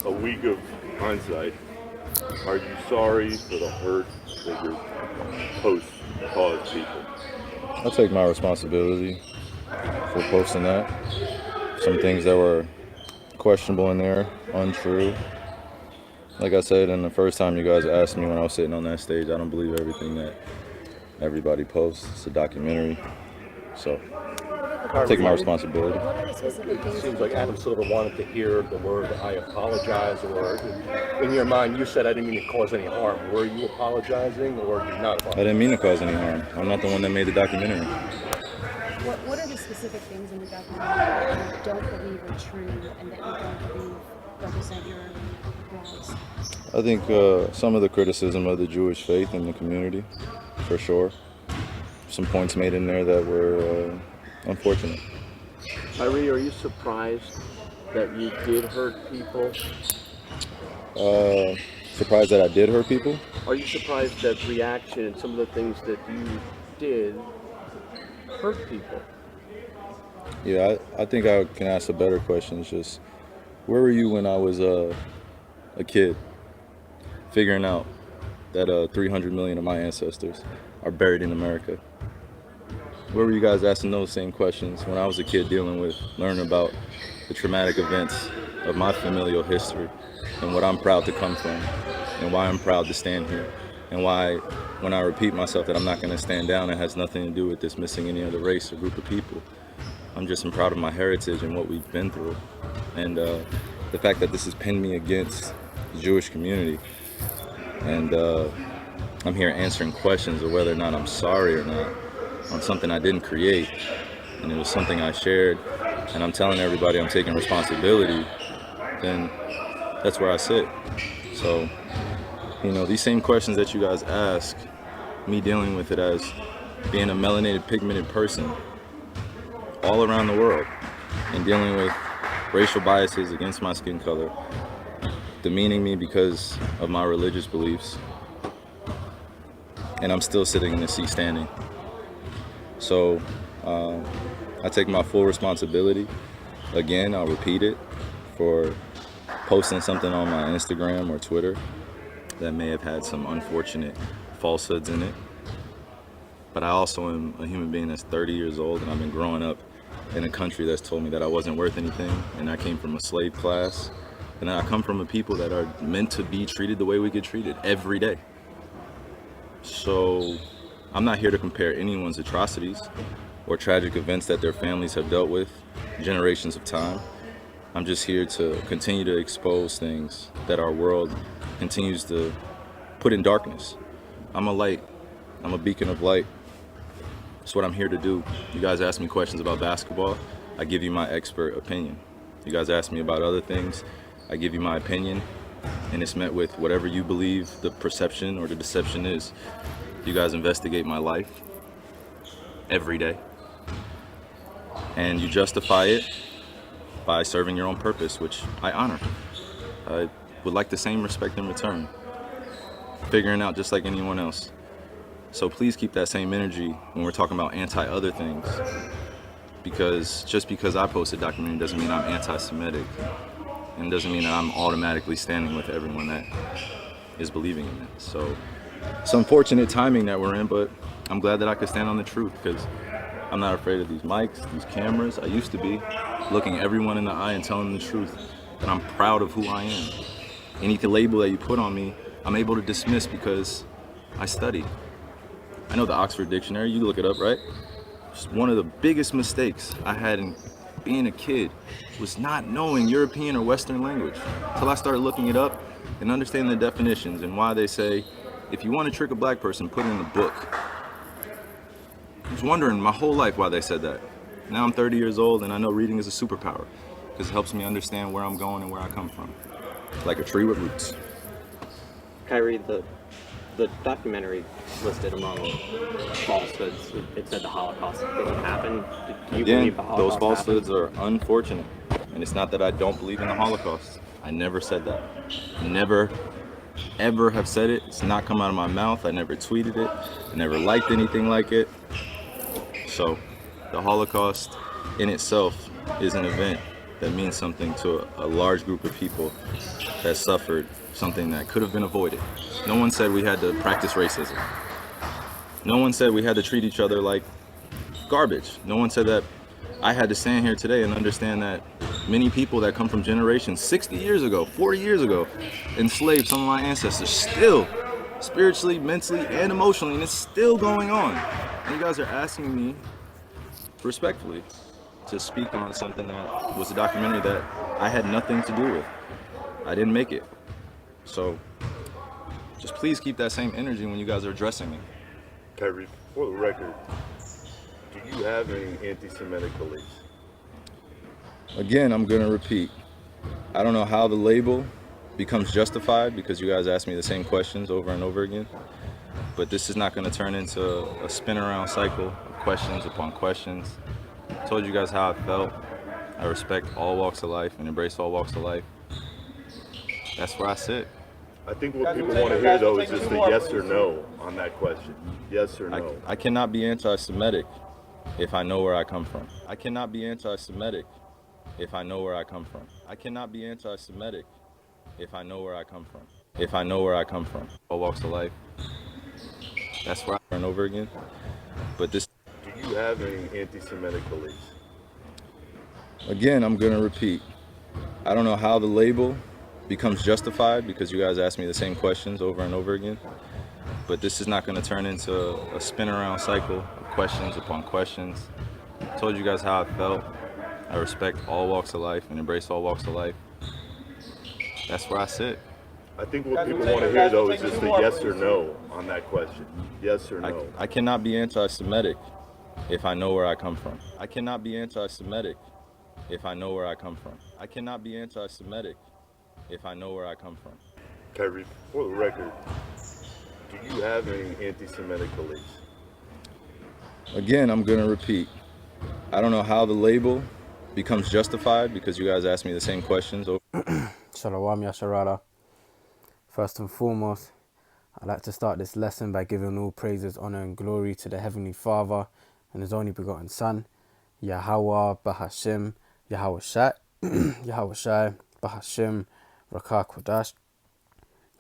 a week of hindsight, are you sorry for the hurt that your posts caused people? I take my responsibility for posting that. Some things that were questionable in there, untrue. Like I said, and the first time you guys asked me when I was sitting on that stage, I don't believe everything that everybody posts. It's a documentary. So I take my responsibility. What are the specific It things seems that like you Adam Silver wanted to hear the word "I apologize," or in your mind, you said, "I didn't mean to cause any harm." Were you apologizing, or did you not I apologize? didn't mean to cause any harm. I'm not the one that made the documentary. what are the specific things in the documentary that you don't believe are true and that you don't believe represent your rights? I think some of the criticism of the Jewish faith in the community, for sure. Some points made in there that were unfortunate. Kyrie, are you surprised that you did hurt people? Surprised that I did hurt people. Are you surprised that reaction and some of the things that you did hurt people? Yeah, I think I can ask a better question. It's just, where were you when I was a kid, figuring out that 300 million of my ancestors are buried in America? Where were you guys asking those same questions when I was a kid learning about the traumatic events of my familial history and what I'm proud to come from and why I'm proud to stand here and why when I repeat myself that I'm not going to stand down, it has nothing to do with dismissing any other race or group of people. I'm just proud of my heritage and what we've been through. And the fact that this has pinned me against the Jewish community. And I'm here answering questions of whether or not I'm sorry or not on something I didn't create. And it was something I shared. And I'm telling everybody I'm taking responsibility. Then that's where I sit. So, these same questions that you guys ask, me dealing with it as being a melanated, pigmented person all around the world and dealing with racial biases against my skin color, demeaning me because of my religious beliefs, and I'm still sitting in the seat standing. So I take my full responsibility. Again, I'll repeat it, for posting something on my Instagram or Twitter that may have had some unfortunate falsehoods in it. But I also am a human being that's 30 years old, and I've been growing up in a country that's told me that I wasn't worth anything, and I came from a slave class, and I come from a people that are meant to be treated the way we get treated every day. So I'm not here to compare anyone's atrocities or tragic events that their families have dealt with generations of time. I'm just here to continue to expose things that our world continues to put in darkness. I'm a light. I'm a beacon of light. That's what I'm here to do. You guys ask me questions about basketball, I give you my expert opinion. You guys ask me about other things, I give you my opinion, and it's met with whatever you believe the perception or the deception is. You guys investigate my life every day, and you justify it by serving your own purpose, which I honor. I would like the same respect in return, figuring out just like anyone else. So please keep that same energy when we're talking about anti-other things, because just because I post a documentary doesn't mean I'm anti-Semitic, and doesn't mean that I'm automatically standing with everyone that is believing in it. So it's unfortunate timing that we're in, but I'm glad that I could stand on the truth, because I'm not afraid of these mics, these cameras. I used to be, looking everyone in the eye and telling them the truth, that I'm proud of who I am. Any label that you put on me, I'm able to dismiss because I studied. I know the Oxford Dictionary, you look it up, right? Just one of the biggest mistakes I had in being a kid was not knowing European or Western language until I started looking it up and understanding the definitions and why they say, if you want to trick a black person, put it in the book. I was wondering my whole life why they said that. Now I'm 30 years old and I know reading is a superpower because it helps me understand where I'm going and where I come from, like a tree with roots. Kyrie, the documentary listed among falsehoods. It said the Holocaust didn't happen. Do you Again, believe the Holocaust those falsehoods happened? are unfortunate. And it's not that I don't believe in the Holocaust. I never said that. Never, ever have said it. It's not come out of my mouth. I never tweeted it. I never liked anything like it. So the Holocaust in itself is an event that means something to a large group of people that suffered something that could have been avoided. No one said we had to practice racism. No one said we had to treat each other like garbage. No one said that I had to stand here today and understand that many people that come from generations 60 years ago, 40 years ago, enslaved some of my ancestors still, spiritually, mentally, and emotionally, and it's still going on. And you guys are asking me, respectfully, to speak on something that was a documentary that I had nothing to do with. I didn't make it. So just please keep that same energy when you guys are addressing me. Kyrie, for the record, do you have any anti-Semitic beliefs? Again, I'm gonna repeat. I don't know how the label becomes justified because you guys ask me the same questions over and over again. But this is not gonna turn into a spin around cycle of questions upon questions. I told you guys how I felt. I respect all walks of life and embrace all walks of life. That's where I sit. I think what people want to hear, though, is just a yes or no on that question. Yes or no. I cannot be anti-Semitic if I know where I come from. I cannot be anti-Semitic if I know where I come from. I cannot be anti-Semitic if I know where I come from. If I know where I come from. All walks of life. That's where I over and over again. But this. Do you have any anti-Semitic beliefs? Again, I'm gonna repeat. I don't know how the label becomes justified because you guys ask me the same questions over and over again. But this is not gonna turn into a spin around cycle of questions upon questions. I told you guys how I felt. I respect all walks of life and embrace all walks of life. That's where I sit. I think what people want to hear, though, is just a yes or no on that question. Yes or no. I cannot be anti-Semitic if I know where I come from. I cannot be anti-Semitic if I know where I come from. I cannot be anti-Semitic if I know where I come from. Kyrie, for the record, do you have any anti-Semitic beliefs? Again, I'm gonna repeat. I don't know how the label becomes justified because you guys ask me the same questions over. Shalom Yasharala. First and foremost, I'd like to start this lesson by giving all praises, honor and glory to the Heavenly Father and His only begotten Son, Yahweh Bahashim, Yahweh Shai, Yahweh Shai, Bahashim, Rakah Kodash.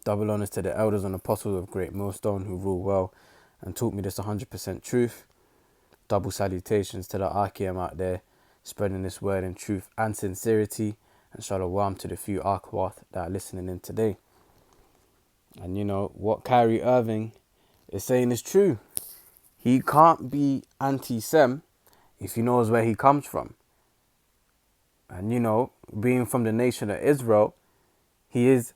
Double honors to the elders and apostles of Great Millstone who rule well and taught me this 100% truth. Double salutations to the Archeum out there, spreading this word in truth and sincerity. And shalom to the few Arkawath that are listening in today. And you know, what Kyrie Irving is saying is true. He can't be anti-Sem if he knows where he comes from. And you know, being from the nation of Israel, he is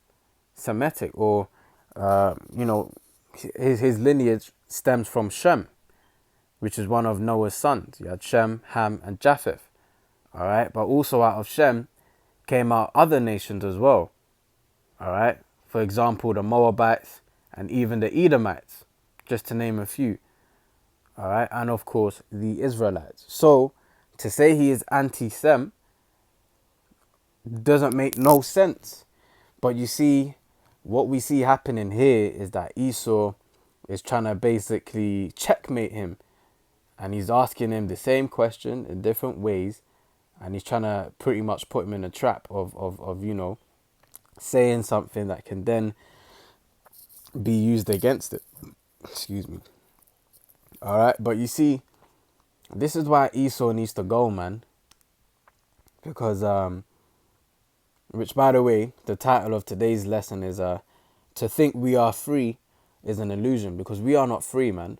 Semitic, or you know, his lineage stems from Shem, which is one of Noah's sons. You had Shem, Ham, and Japheth. All right, but also out of Shem came out other nations as well. All right, for example, the Moabites and even the Edomites, just to name a few. All right, and of course the Israelites. So to say he is anti-Sem doesn't make no sense. But you see, what we see happening here is that Esau is trying to basically checkmate him, and he's asking him the same question in different ways, and he's trying to pretty much put him in a trap of you know, saying something that can then be used against it. Excuse me. All right, but you see, this is why Esau needs to go, man. Because which, by the way, the title of today's lesson is to think we are free is an illusion, because we are not free, man.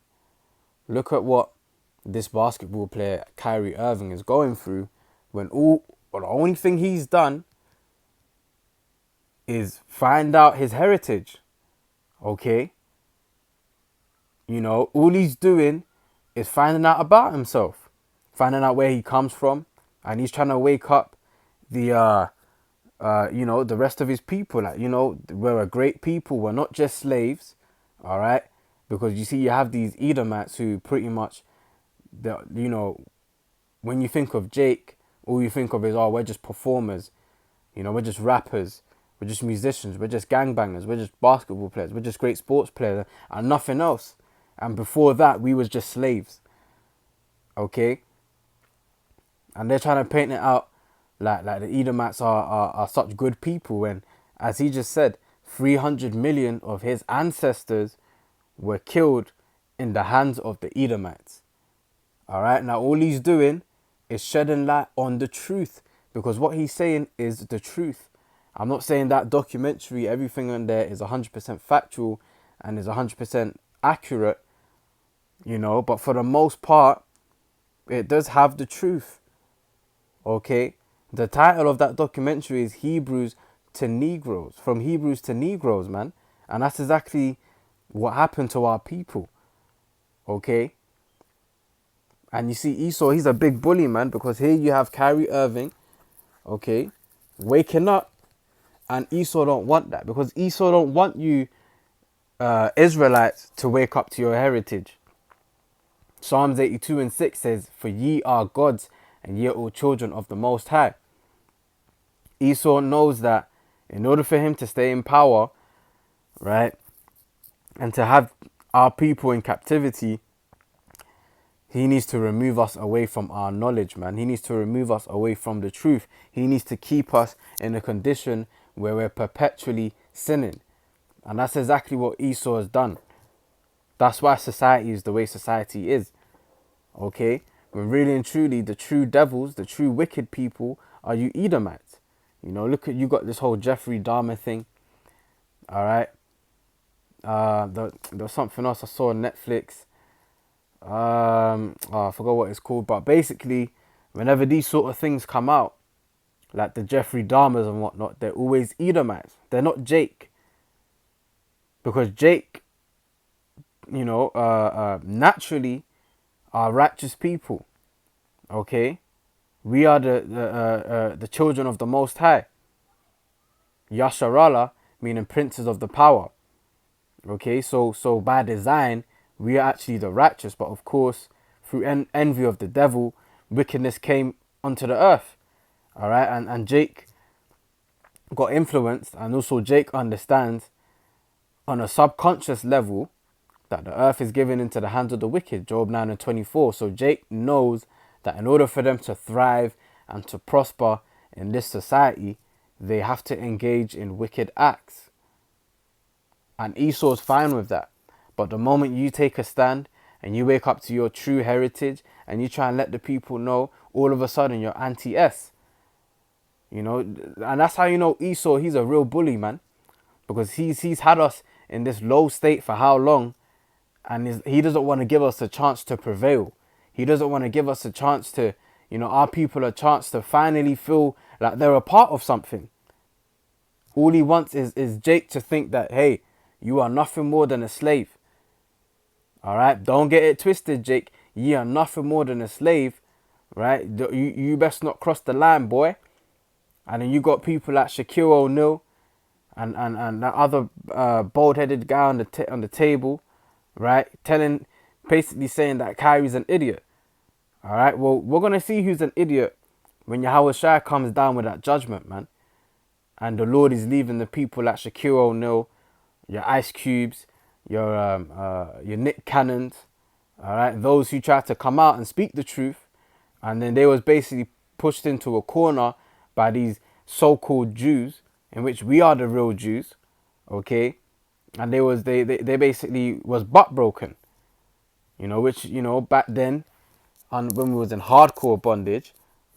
Look at what this basketball player Kyrie Irving is going through, when the only thing he's done is find out his heritage. Okay? You know, all he's doing is finding out about himself, finding out where he comes from, and he's trying to wake up the you know, the rest of his people. Like, you know, we're a great people. We're not just slaves. All right? Because you see, you have these Edomites who pretty much, you know, when you think of Jake, all you think of is, oh, we're just performers. You know, we're just rappers. We're just musicians. We're just gangbangers. We're just basketball players. We're just great sports players and nothing else. And before that, we was just slaves. Okay? And they're trying to paint it out like the Edomites are such good people when, as he just said, 300 million of his ancestors were killed in the hands of the Edomites. All right, now all he's doing is shedding light on the truth, because what he's saying is the truth. I'm not saying that documentary, everything on there is 100% factual and is 100% accurate, you know, but for the most part, it does have the truth. Okay, the title of that documentary is Hebrews to Negroes, from Hebrews to Negroes, man, and that's exactly what happened to our people. Okay, and you see Esau, he's a big bully, man, because here you have Kyrie Irving, okay, waking up, and Esau don't want that, because Esau don't want you Israelites to wake up to your heritage. Psalms 82:6 says, "For ye are gods, and ye are all children of the Most High." Esau knows that in order for him to stay in power, right, and to have our people in captivity, he needs to remove us away from our knowledge, man. He needs to remove us away from the truth. He needs to keep us in a condition where we're perpetually sinning. And that's exactly what Esau has done. That's why society is the way society is. Okay? When really and truly the true devils, the true wicked people are you Edomites. You know, look at, you got this whole Jeffrey Dahmer thing. All right? There was something else I saw on Netflix. I forgot what it's called. But basically, whenever these sort of things come out, like the Jeffrey Dahmers and whatnot, they're always Edomites. They're not Jake. Because Jake, you know, naturally are righteous people. Okay? We are the children of the Most High. Yasharallah, meaning princes of the power. Okay, so by design, we are actually the righteous. But of course, through envy of the devil, wickedness came onto the earth. All right, and Jake got influenced, and also Jake understands on a subconscious level that the earth is given into the hands of the wicked, Job 9:24. So Jake knows that in order for them to thrive and to prosper in this society, they have to engage in wicked acts. And Esau's fine with that. But the moment you take a stand and you wake up to your true heritage and you try and let the people know, all of a sudden you're anti-S. You know, and that's how you know Esau, he's a real bully, man. Because he's had us in this low state for how long, and he doesn't want to give us a chance to prevail. He doesn't want to give us a chance to, you know, our people a chance to finally feel like they're a part of something. All he wants is Jake to think that, hey, you are nothing more than a slave. All right, don't get it twisted, Jake. You are nothing more than a slave, right? You best not cross the line, boy. And then you got people like Shaquille O'Neal and that other bald-headed guy on the table, right? Basically saying that Kyrie's an idiot. All right, well, we're going to see who's an idiot when Yahweh Shai comes down with that judgment, man. And the Lord is leaving the people like Shaquille O'Neal, your Ice Cubes, your Nick Cannons, all right? Those who try to come out and speak the truth, and then they was basically pushed into a corner by these so-called Jews, in which we are the real Jews, okay? And they basically was butt broken, you know, which, you know, back then, when we was in hardcore bondage,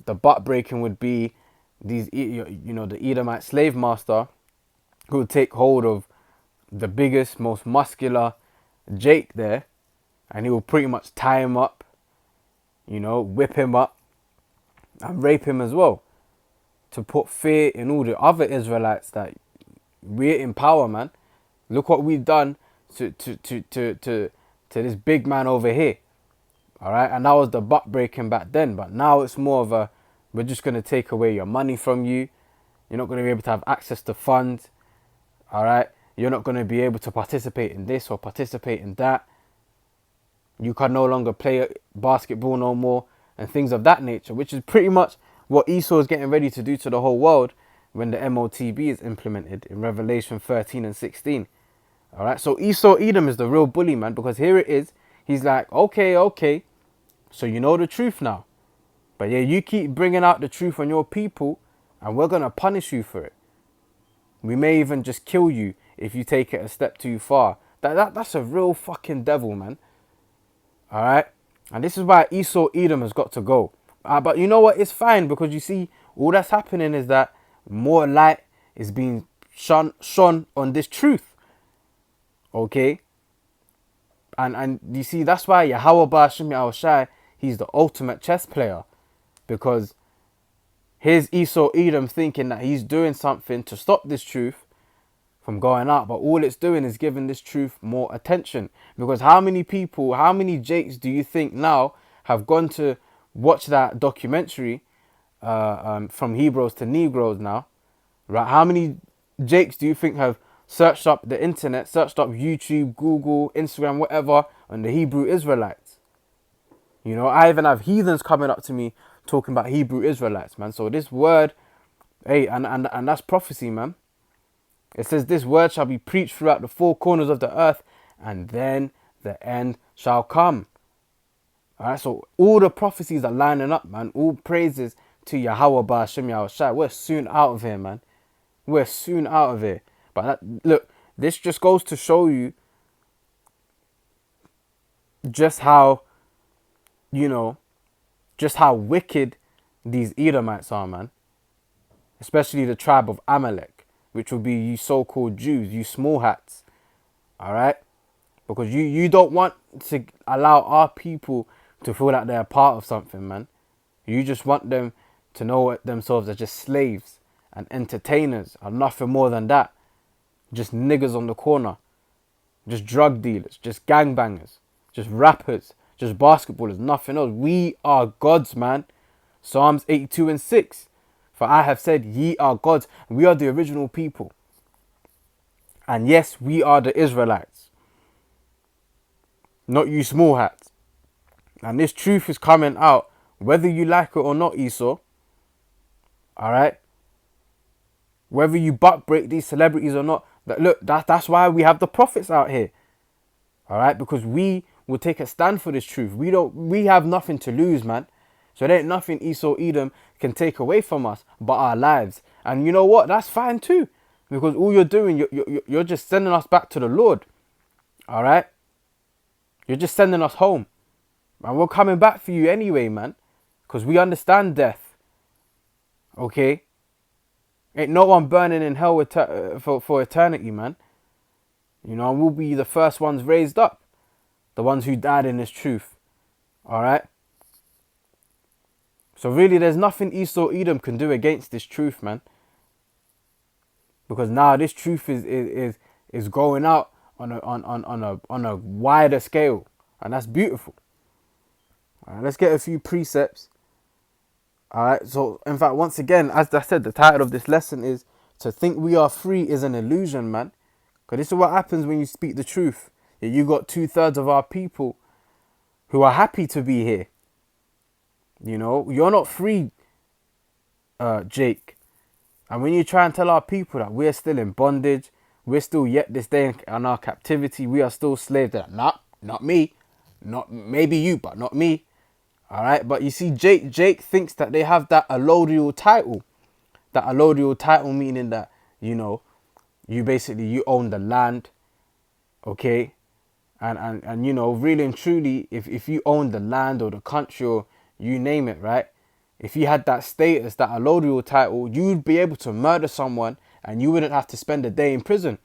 the butt breaking would be these, you know, the Edomite slave master who would take hold of the biggest, most muscular Jake there, and he will pretty much tie him up, you know, whip him up and rape him as well, to put fear in all the other Israelites that we're in power, man. Look what we've done to this big man over here. All right, and that was the butt breaking back then, but now it's more of a, we're just going to take away your money from you. You're not going to be able to have access to funds. All right, you're not going to be able to participate in this or participate in that. You can no longer play basketball no more and things of that nature, which is pretty much what Esau is getting ready to do to the whole world when the MOTB is implemented in Revelation 13 and 16. All right, so Esau Edom is the real bully, man, because here it is. He's like, okay, so you know the truth now. But yeah, you keep bringing out the truth on your people, and we're gonna punish you for it. We may even just kill you if you take it a step too far. That's a real fucking devil, man. All right, and this is why Esau Edom has got to go. But you know what? It's fine, because you see, all that's happening is that more light is being shone on this truth. Okay. And you see, that's why Yahweh Ba'ashim Yahushai, he's the ultimate chess player. Because here's Esau Edom thinking that he's doing something to stop this truth from going out. But all it's doing is giving this truth more attention. Because how many people, how many Jakes do you think now have gone to watch that documentary from Hebrews to Negroes now? Right? How many Jakes do you think have searched up the internet, searched up YouTube, Google, Instagram, whatever, on the Hebrew Israelites? You know, I even have heathens coming up to me talking about Hebrew Israelites, man. So this word, hey, and that's prophecy, man. It says this word shall be preached throughout the four corners of the earth, and then the end shall come. All right, so all the prophecies are lining up, man. All praises to Yahweh Ba'ashim Yahushai. We're soon out of here, man. We're soon out of here. But look, this just goes to show you just how, you know, just how wicked these Edomites are, man. Especially the tribe of Amalek, which will be you so-called Jews, you small hats. All right? Because you don't want to allow our people to feel like they're a part of something, man. You just want them to know themselves as just slaves and entertainers and nothing more than that. Just niggas on the corner, just drug dealers, just gangbangers, just rappers, just basketballers, nothing else. We are gods, man. Psalms 82:6. For I have said, ye are gods. We are the original people. And yes, we are the Israelites. Not you small hats. And this truth is coming out, whether you like it or not, Esau. Alright? Whether you butt break these celebrities or not. Look, that's why we have the prophets out here. Alright? Because we will take a stand for this truth. We have nothing to lose, man. So there ain't nothing Esau Edom can take away from us but our lives. And you know what? That's fine too. Because all you're doing, you're just sending us back to the Lord. Alright? You're just sending us home. And we're coming back for you anyway, man. Because we understand death. Okay? Ain't no one burning in hell for eternity, man. You know, and we'll be the first ones raised up. The ones who died in this truth. Alright? So really, there's nothing Esau Edom can do against this truth, man. Because now this truth is going out on a wider scale. And that's beautiful. Alright, let's get a few precepts. Alright, so in fact, once again, as I said, the title of this lesson is to think we are free is an illusion, man. Because this is what happens when you speak the truth. You got 2/3 of our people who are happy to be here. You know, you're not free, Jake. And when you try and tell our people that we're still in bondage, we're still yet this day in our captivity, we are still slaves, they're like, not me. Not maybe you, but not me. Alright, but you see, Jake thinks that they have that allodial title. That allodial title meaning that, you know, you own the land. Okay? And you know, really and truly, if you own the land or the country or you name it, right? If you had that status, that allodial title, you'd be able to murder someone and you wouldn't have to spend a day in prison.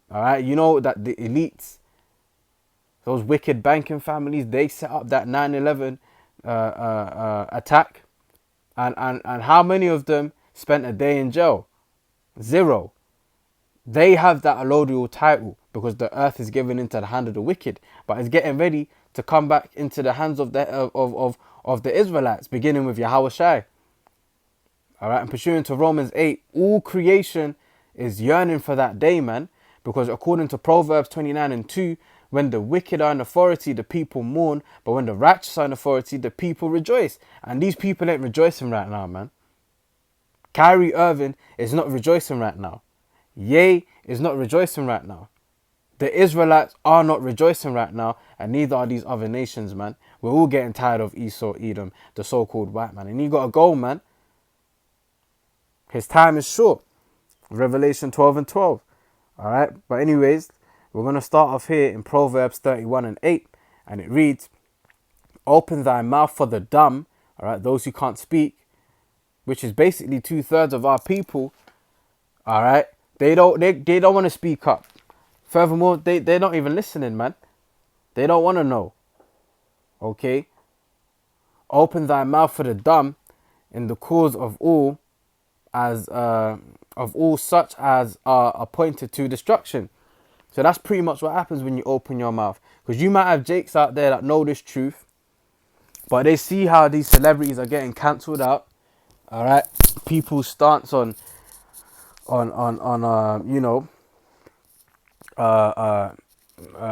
Alright, you know that the elites, those wicked banking families, they set up that 9/11 attack. And how many of them spent a day in jail? 0. They have that allodial title because the earth is given into the hand of the wicked, but it's getting ready to come back into the hands of the Israelites, beginning with Yahushai. All right, and pursuant to Romans 8, all creation is yearning for that day, man, because according to Proverbs 29:2, when the wicked are in authority, the people mourn, but when the righteous are in authority, the people rejoice. And these people ain't rejoicing right now, man. Kyrie Irving is not rejoicing right now. Ye is not rejoicing right now. The Israelites are not rejoicing right now, and neither are these other nations, man. We're all getting tired of Esau, Edom, the so-called white man. And you got to go, man. His time is short. Revelation 12 and 12. All right. But anyways, we're going to start off here in Proverbs 31 and 8. And it reads, open thy mouth for the dumb. All right. Those who can't speak, which is basically 2/3 of our people. All right. They don't want to speak up. Furthermore, they're not even listening, man. They don't want to know. Okay. Open thy mouth for the dumb in the cause of all such as are appointed to destruction. So that's pretty much what happens when you open your mouth. Because you might have jakes out there that know this truth, but they see how these celebrities are getting cancelled out. All right. People's stance on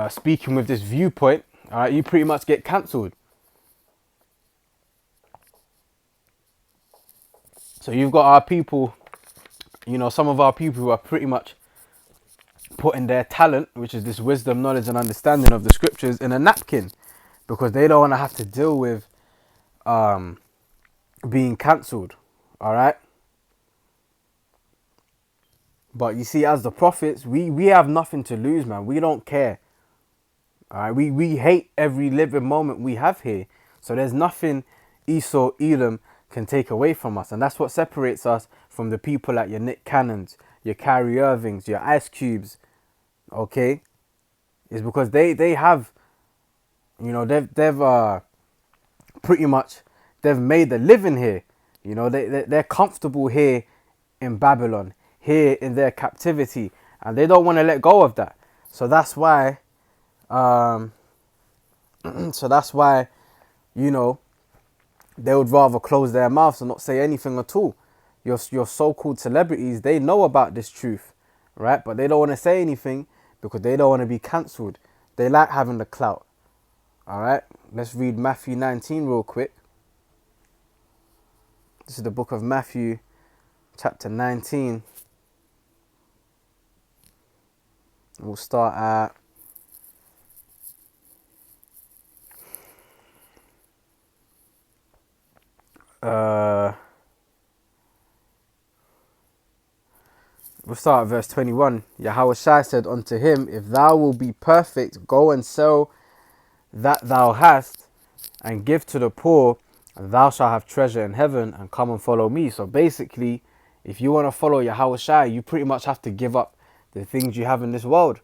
speaking with this viewpoint, all right, you pretty much get cancelled. So you've got our people, some of our people who are pretty much putting their talent, which is this wisdom, knowledge and understanding of the scriptures, in a napkin, because they don't want to have to deal with being cancelled. All right. But you see, as the prophets, we have nothing to lose, man. We don't care. All right. We hate every living moment we have here. So there's nothing Esau, Edom can take away from us. And that's what separates us from the people like your Nick Cannons, your Kyrie Irvings, your Ice Cubes. Okay. Is because they have, they've pretty much, they've made a living here. They're comfortable here in Babylon, here in their captivity, and they don't want to let go of that. So that's why they would rather close their mouths and not say anything at all. Your so-called celebrities, they know about this truth, right? But they don't want to say anything because they don't want to be cancelled. They like having the clout. All right, let's read Matthew 19 real quick. This is the book of Matthew, chapter 19. We'll start at verse 21. Yahushua said unto him, if thou wilt be perfect, go and sell that thou hast, and give to the poor, and thou shalt have treasure in heaven, and come and follow me. So basically, if you want to follow Yahushua, you pretty much have to give up the things you have in this world.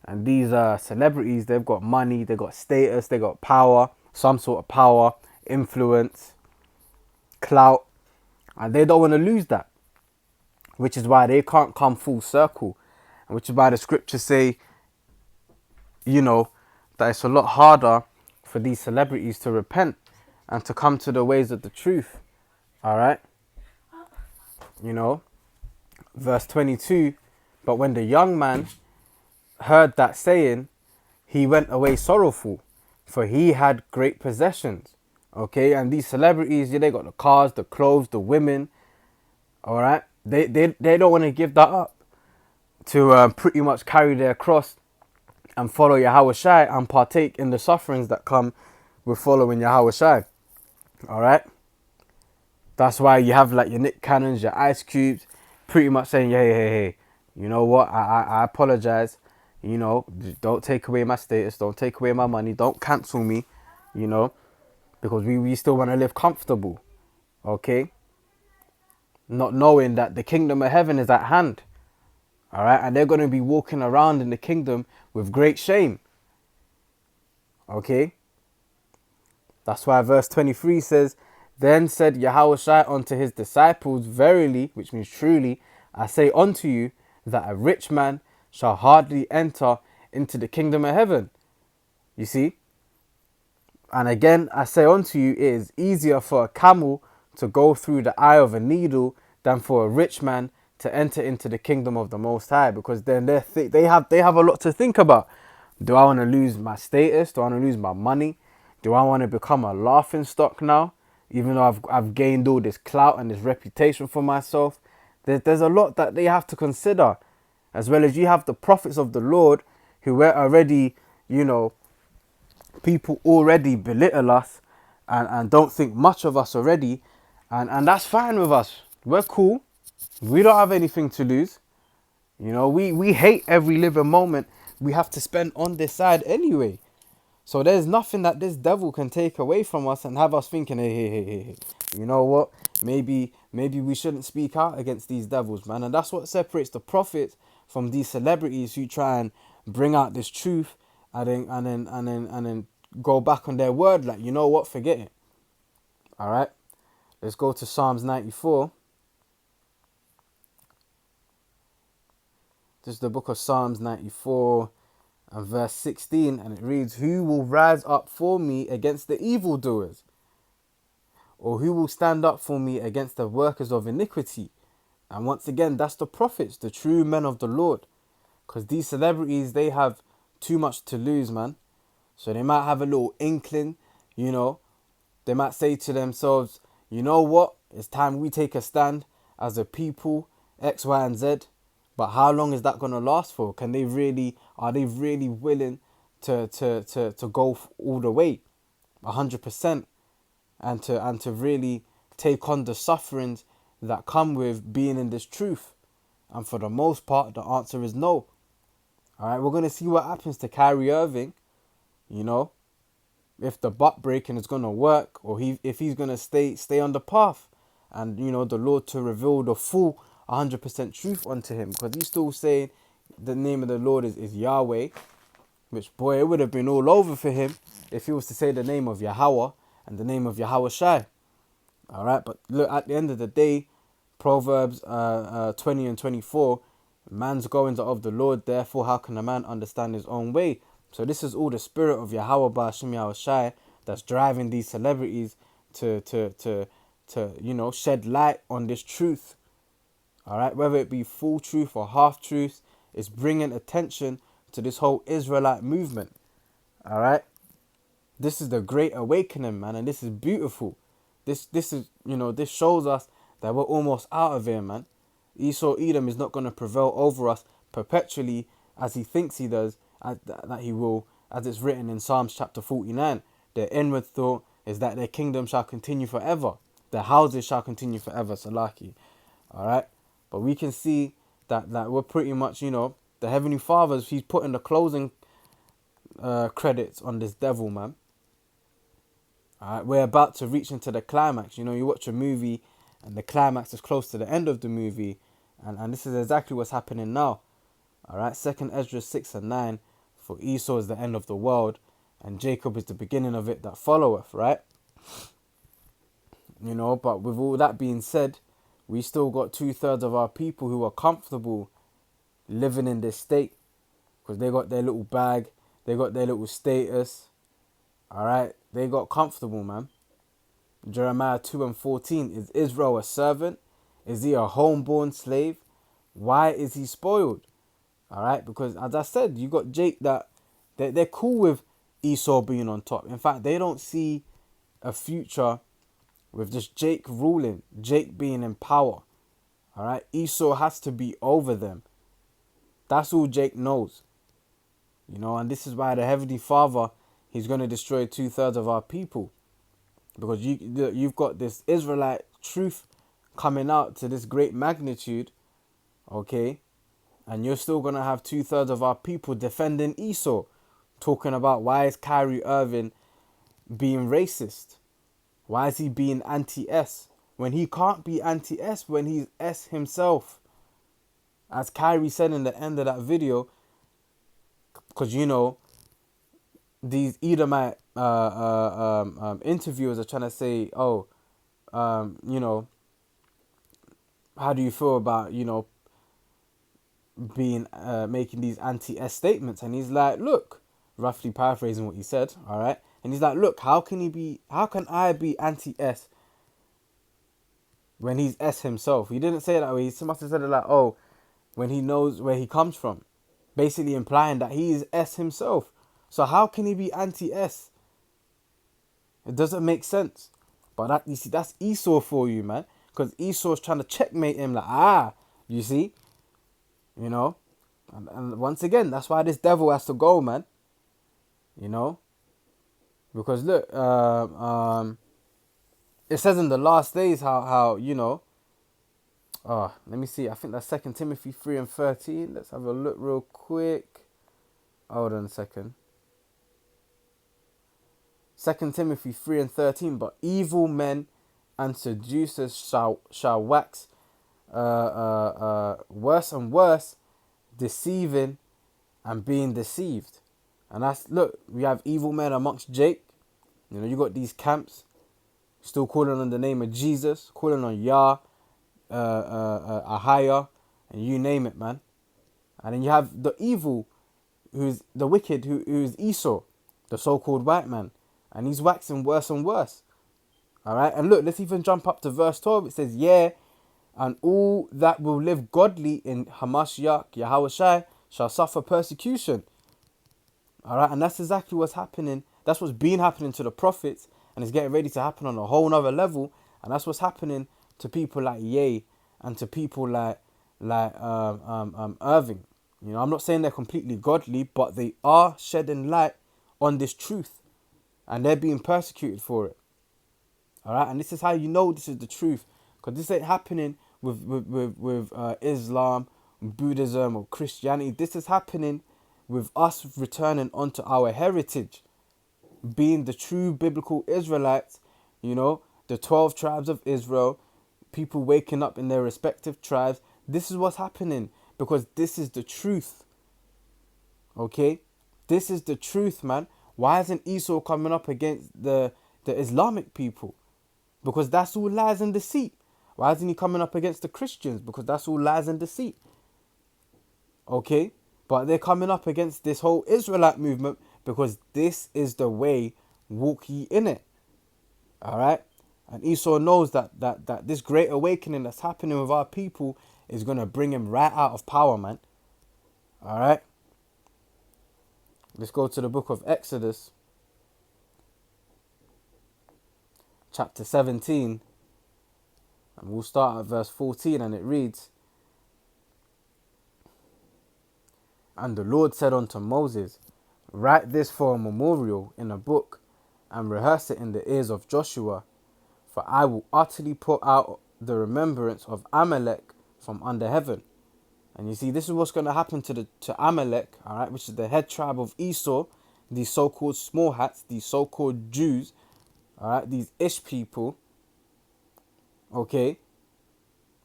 And these celebrities, they've got money, they've got status, they got power, some sort of power, influence, clout, and they don't want to lose that, which is why they can't come full circle, and which is why the scriptures say, that it's a lot harder for these celebrities to repent and to come to the ways of the truth. All right. Verse 22, but when the young man heard that saying, he went away sorrowful, for he had great possessions. Okay, and these celebrities, they got the cars, the clothes, the women. All right, they don't want to give that up to pretty much carry their cross and follow Yahushua and partake in the sufferings that come with following Yahushua. All right, that's why you have like your Nick Cannons, your Ice Cubes, pretty much saying, hey, you know what? I apologize. Don't take away my status. Don't take away my money. Don't cancel me, because we still want to live comfortable. Okay. Not knowing that the kingdom of heaven is at hand. All right. And they're going to be walking around in the kingdom with great shame. Okay. That's why verse 23 says, then said Yahushua unto his disciples, verily, which means truly, I say unto you, that a rich man shall hardly enter into the kingdom of heaven. You see? And again, I say unto you, it is easier for a camel to go through the eye of a needle than for a rich man to enter into the kingdom of the Most High. Because then they have a lot to think about. Do I want to lose my status? Do I want to lose my money? Do I want to become a laughing stock now? Even though I've gained all this clout and this reputation for myself. There's a lot that they have to consider. As well as you have the prophets of the Lord who we're already, you know, people already belittle us and don't think much of us already. And that's fine with us. We're cool. We don't have anything to lose. You know, we hate every living moment we have to spend on this side anyway. So there's nothing that this devil can take away from us and have us thinking, hey. You know what? Maybe we shouldn't speak out against these devils, man. And that's what separates the prophets from these celebrities who try and bring out this truth and then go back on their word. Like, you know what? Forget it. All right. Let's go to Psalms 94. This is the book of Psalms 94 and verse 16, and it reads, "Who will rise up for me against the evildoers? Or who will stand up for me against the workers of iniquity?" And once again, that's the prophets, the true men of the Lord. Because these celebrities, they have too much to lose, man. So they might have a little inkling, you know. They might say to themselves, you know what? It's time we take a stand as a people, X, Y, and Z. But how long is that going to last for? Are they really willing to go all the way, 100%, and to really take on the sufferings that come with being in this truth? And for the most part, the answer is no. All right, we're going to see what happens to Kyrie Irving, you know, if the butt breaking is going to work, or if he's going to stay on the path, and, you know, the Lord to reveal the full 100% truth unto him, because he's still saying the name of the Lord is Yahweh, which, boy, it would have been all over for him if he was to say the name of Yahweh and the name of Yahweh Shai. All right, but look, at the end of the day, Proverbs 20 and 24, man's goings are of the Lord, therefore how can a man understand his own way? So this is all the spirit of Yahweh Ba'ashem Yahweh Shai that's driving these celebrities to you know, shed light on this truth. All right, whether it be full truth or half truth, it's bringing attention to this whole Israelite movement. All right, this is the great awakening, man, and this is beautiful. This is, you know, this shows us that we're almost out of here, man. Esau Edom is not going to prevail over us perpetually as he thinks he does, that he will, as it's written in Psalms chapter 49. Their inward thought is that their kingdom shall continue forever. Their houses shall continue forever, Salaki. All right. But we can see that we're pretty much, you know, the Heavenly Father's, he's putting the closing credits on this devil, man. All right, we're about to reach into the climax. You know, you watch a movie and the climax is close to the end of the movie. And this is exactly what's happening now. All right, 2nd Ezra 6 and 9. For Esau is the end of the world, and Jacob is the beginning of it that followeth, right? You know, but with all that being said, we still got 2/3 of our people who are comfortable living in this state because they got their little bag, they got their little status. All right, they got comfortable, man. Jeremiah 2 and 14, is Israel a servant? Is he a homeborn slave? Why is he spoiled? All right, because as I said, you got Jake that they're cool with Esau being on top. In fact, they don't see a future with just Jake ruling, Jake being in power. All right, Esau has to be over them. That's all Jake knows. You know, and this is why the Heavenly Father, he's going to destroy 2/3 of our people. Because you've got this Israelite truth coming out to this great magnitude, okay? And you're still going to have 2/3 of our people defending Esau, talking about why is Kyrie Irving being racist? Why is he being anti-S? When he can't be anti-S when he's S himself. As Kyrie said in the end of that video, because, you know, these Edomite interviewers are trying to say, oh, you know, how do you feel about, you know, being making these anti-S statements? And he's like, look, roughly paraphrasing what he said, all right? And he's like, look, how can I be anti-S when he's S himself? He didn't say it that way. He must have said it like, oh, when he knows where he comes from, basically implying that he is S himself. So how can he be anti-S? It doesn't make sense. But that, you see, that's Esau for you, man. Because Esau's trying to checkmate him like, you see? You know? And once again, that's why this devil has to go, man. You know, because look, it says in the last days how you know. Let me see. I think that's 2 Timothy 3:13. Let's have a look real quick. Hold on a second. 2 Timothy 3:13. But evil men and seducers shall wax worse and worse, deceiving and being deceived. And that's, look, we have evil men amongst Jake. You know, you got these camps still calling on the name of Jesus, calling on Yah, Ahaya, and you name it, man. And then you have the evil, who's the wicked, who is Esau, the so-called white man, and he's waxing worse and worse. All right, and look, let's even jump up to verse 12. It says, "Yeah, and all that will live godly in Hamashiach Yahweh Shai shall suffer persecution." All right, and that's exactly what's happening. That's what's been happening to the prophets, and it's getting ready to happen on a whole nother level. And that's what's happening to people like Ye and to people like Irving. You know, I'm not saying they're completely godly, but they are shedding light on this truth, and they're being persecuted for it. All right, and this is how you know this is the truth, because this ain't happening with Islam, Buddhism, or Christianity. This is happening with us returning onto our heritage, being the true biblical Israelites. You know, the 12 tribes of Israel, people waking up in their respective tribes. This is what's happening, because this is the truth. Okay, this is the truth, man. Why isn't Esau coming up against the Islamic people? Because that's all lies and deceit. Why isn't he coming up against the Christians? Because that's all lies and deceit. Okay, but they're coming up against this whole Israelite movement because this is the way, walk ye in it. All right, and Esau knows that this great awakening that's happening with our people is going to bring him right out of power, man. All right, let's go to the book of Exodus, chapter 17, and we'll start at verse 14, and it reads, "And the Lord said unto Moses, Write this for a memorial in a book, and rehearse it in the ears of Joshua, for I will utterly put out the remembrance of Amalek from under heaven." And you see, this is what's going to happen to Amalek, all right, which is the head tribe of Esau, these so-called small hats, these so-called Jews, all right, these Ish people, okay,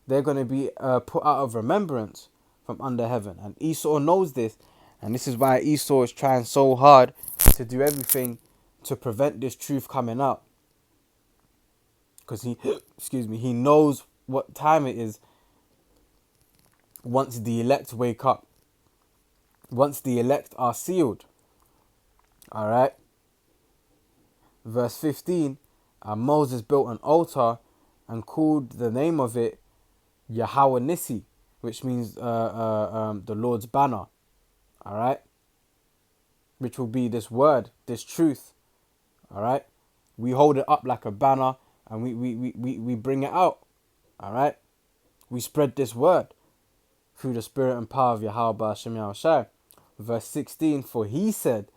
they're going to be put out of remembrance from under heaven. And Esau knows this, and this is why Esau is trying so hard to do everything to prevent this truth coming out. Because he knows what time it is once the elect wake up. Once the elect are sealed. All right. Verse 15, and Moses built an altar and called the name of it Yahweh Nissi, which means the Lord's banner. All right. Which will be this word, this truth. All right. We hold it up like a banner, and we bring it out. All right. We spread this word through the spirit and power of Yahweh Hashem Yahushai. Verse 16, for he said,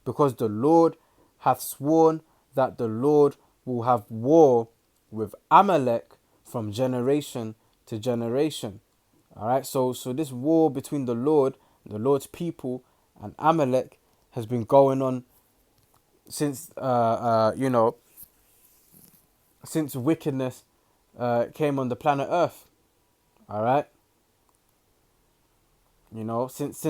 because the Lord hath sworn that the Lord will have war with Amalek from generation to generation. All right, so this war between the Lord's people, and Amalek has been going on since since wickedness came on the planet Earth. All right, you know, since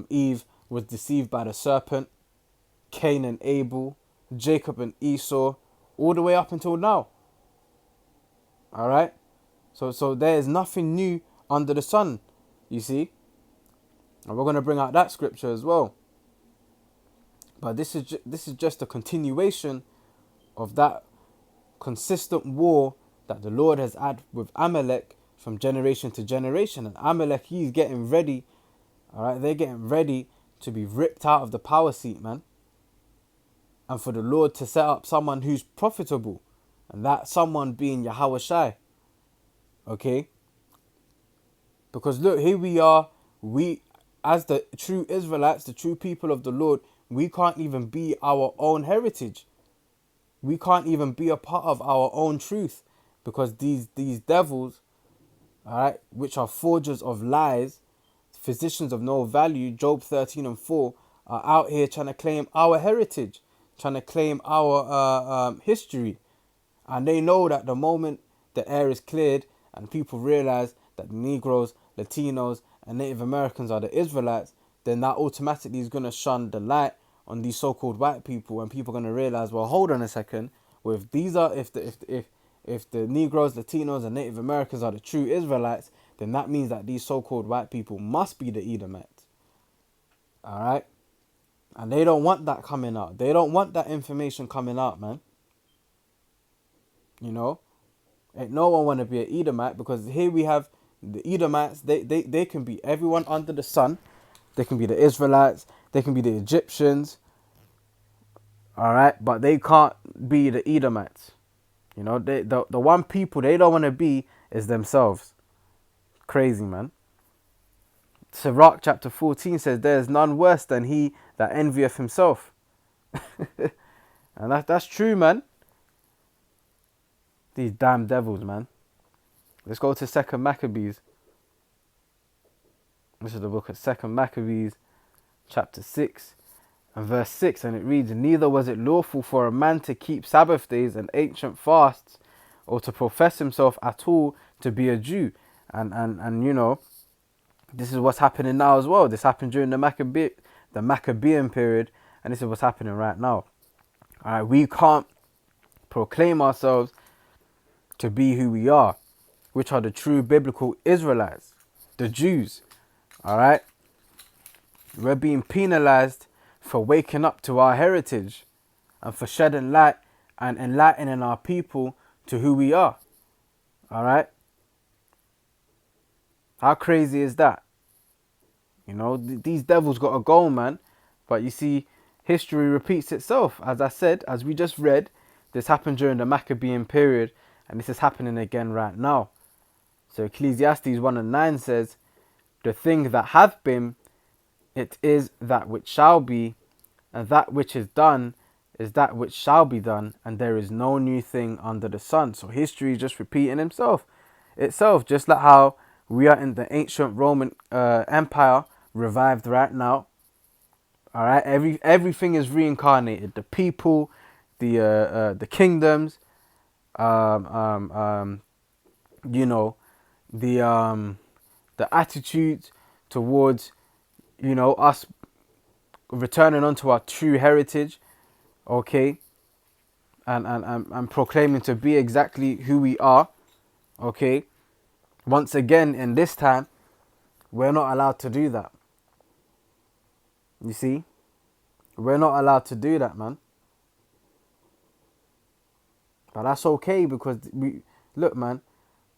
Eve was deceived by the serpent, Cain and Abel, Jacob and Esau, all the way up until now. All right, so there is nothing new under the sun, you see, and we're going to bring out that scripture as well. But this is just a continuation of that consistent war that the Lord has had with Amalek from generation to generation. And Amalek, he's getting ready. All right, they're getting ready to be ripped out of the power seat, man. And for the Lord to set up someone who's profitable, and that someone being Yahweh Shai. Okay. Because look, here we are, we, as the true Israelites, the true people of the Lord, we can't even be our own heritage. We can't even be a part of our own truth, because these devils, all right, which are forgers of lies, physicians of no value, Job 13:4, are out here trying to claim our heritage, trying to claim our history. And they know that the moment the air is cleared and people realize that the Negroes, Latinos, and Native Americans are the Israelites, then that automatically is going to shine the light on these so-called white people, and people are going to realize, well, hold on a second, well, if these are, if the Negroes, Latinos, and Native Americans are the true Israelites, then that means that these so-called white people must be the Edomites. All right? And they don't want that coming out. They don't want that information coming out, man. You know? Ain't no one want to be an Edomite, because here we have the Edomites. They can be everyone under the sun. They can be the Israelites. They can be the Egyptians. All right? But they can't be the Edomites. You know, the one people they don't want to be is themselves. Crazy, man. Sirach chapter 14 says, there is none worse than he that envieth himself. And that's true, man. These damn devils, man. Let's go to 2 Maccabees. This is the book of 2 Maccabees, chapter 6 and verse 6. And it reads, neither was it lawful for a man to keep Sabbath days and ancient fasts, or to profess himself at all to be a Jew. And you know, this is what's happening now as well. This happened during the Maccabean period, and this is what's happening right now. All right, we can't proclaim ourselves to be who we are, which are the true biblical Israelites, the Jews. All right, we're being penalized for waking up to our heritage and for shedding light and enlightening our people to who we are. All right, how crazy is that? You know, these devils got to go, man. But you see, history repeats itself. As I said, as we just read, this happened during the Maccabean period, and this is happening again right now. So Ecclesiastes 1:9 says, the thing that hath been, it is that which shall be, and that which is done is that which shall be done, and there is no new thing under the sun. So history is just repeating itself, just like how we are in the ancient Roman Empire, revived right now. All right, everything is reincarnated. The people, the kingdoms, you know, the attitudes towards, you know, us returning onto our true heritage, okay, and proclaiming to be exactly who we are, okay. Once again, in this time, we're not allowed to do that. You see, we're not allowed to do that, man. But that's okay, because look, man,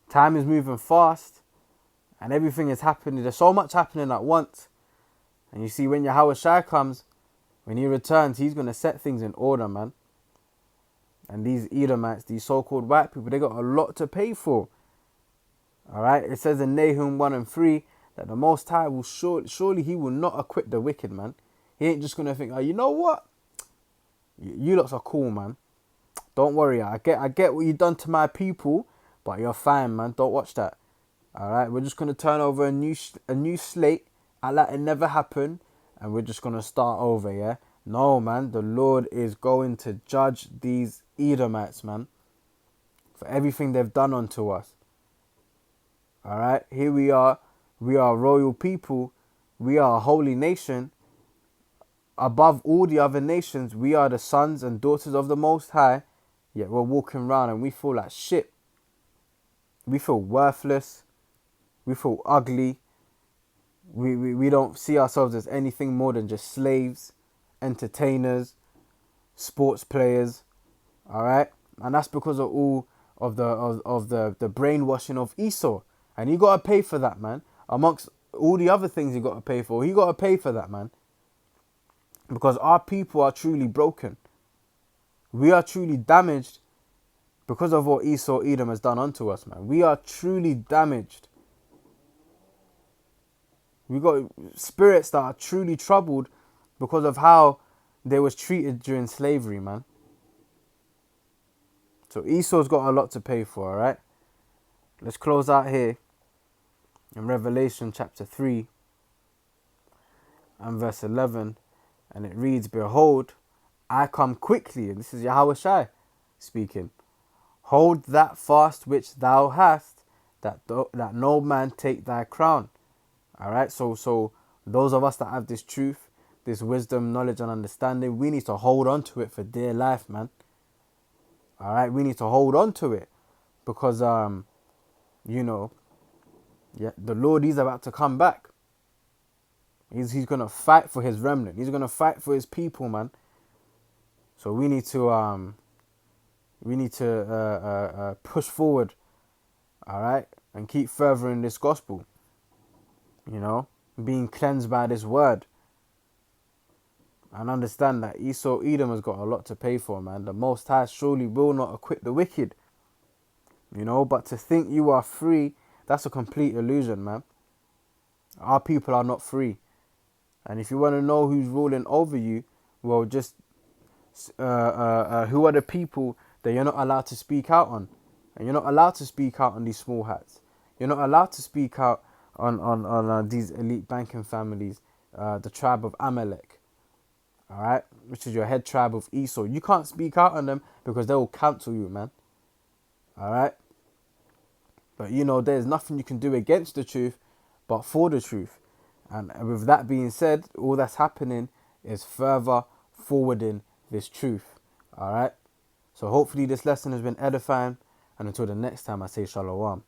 time is moving fast and everything is happening. There's so much happening at once. And you see, when Yahweh Shai comes, when he returns, he's going to set things in order, man. And these Edomites, these so-called white people, they got a lot to pay for. All right, it says in Nahum 1:3 that the Most High will surely he will not acquit the wicked, man. He ain't just gonna think, oh, you know what? You lots are cool, man. Don't worry, I get what you done to my people, but you're fine, man. Don't watch that. All right, we're just gonna turn over a new slate, act like it never happened, and we're just gonna start over, yeah. No, man, the Lord is going to judge these Edomites, man, for everything they've done unto us. All right, here we are royal people, we are a holy nation. Above all the other nations, we are the sons and daughters of the Most High, yet we're walking around and we feel like shit. We feel worthless, we feel ugly, we don't see ourselves as anything more than just slaves, entertainers, sports players, all right? And that's because of all of the brainwashing of Esau. And you got to pay for that, man. Amongst all the other things you got to pay for, you got to pay for that, man. Because our people are truly broken. We are truly damaged because of what Esau Edom has done unto us, man. We are truly damaged. We got spirits that are truly troubled because of how they was treated during slavery, man. So Esau's got a lot to pay for, alright? Let's close out here in Revelation chapter 3 and verse 11. And it reads, "Behold, I come quickly." And this is Yahweh Shai speaking. "Hold that fast which thou hast, that no man take thy crown." Alright, so those of us that have this truth, this wisdom, knowledge and understanding, we need to hold on to it for dear life, man. Alright, we need to hold on to it. Because you know, yeah, the Lord, he's about to come back. He's gonna fight for his remnant. He's gonna fight for his people, man. So we need to push forward, all right, and keep furthering this gospel. You know, being cleansed by this word, and understand that Esau, Edom has got a lot to pay for, man. The Most High surely will not acquit the wicked. You know, but to think you are free, that's a complete illusion, man. Our people are not free. And if you want to know who's ruling over you, well, just who are the people that you're not allowed to speak out on? And you're not allowed to speak out on these small hats. You're not allowed to speak out on these elite banking families, the tribe of Amalek, all right, which is your head tribe of Esau. You can't speak out on them because they will cancel you, man. All right. But you know, there's nothing you can do against the truth, but for the truth. And with that being said, all that's happening is further forwarding this truth. All right. So hopefully this lesson has been edifying. And until the next time, I say shalom.